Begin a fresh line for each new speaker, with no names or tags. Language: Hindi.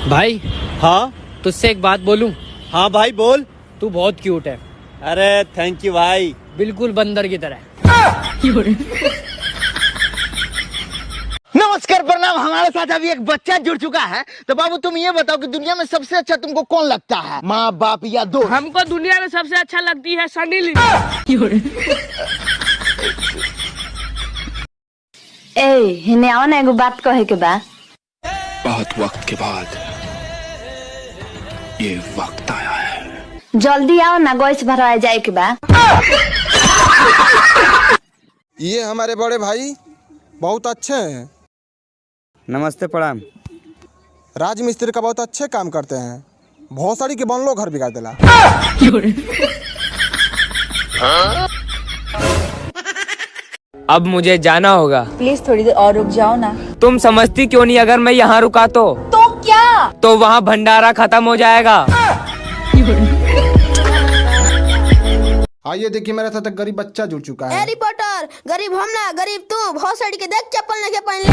भाई
हाँ
तुझसे एक बात बोलूं?
हाँ भाई बोल।
तू बहुत क्यूट है,
अरे थैंक यू भाई।
बिल्कुल बंदर की तरह।
नमस्कार प्रणाम। हमारे साथ अभी एक बच्चा जुड़ चुका है। तो बाबू तुम ये बताओ कि दुनिया में सबसे अच्छा तुमको कौन लगता है, माँ बाप या दोस्त?
हमको दुनिया में सबसे अच्छा लगती है सनी लियोनी।
ए हिने आओ ना, एगो बात कहे के बा।
बहुत वक्त के बाद ये वक्त आया है।
जल्दी आओ ना, गैस भरवाए जाए के बा।
ये हमारे बड़े भाई बहुत अच्छे हैं।
नमस्ते प्रणाम।
राजमिस्त्री का बहुत अच्छे काम करते हैं। भोसड़ी के बनलो घर बिगाड़ देला।
अब मुझे जाना होगा।
प्लीज थोड़ी देर और रुक जाओ ना।
तुम समझती क्यों नहीं, अगर मैं यहाँ रुका तो
क्या?
तो वहाँ भंडारा खत्म हो जाएगा।
आइए देखिए, मेरे साथ एक गरीब बच्चा जुड़ चुका है।
हैरी पॉटर, गरीब हम ना, गरीब तू। बहुत सड़ी के देख, चप्पल लेके पहन ले।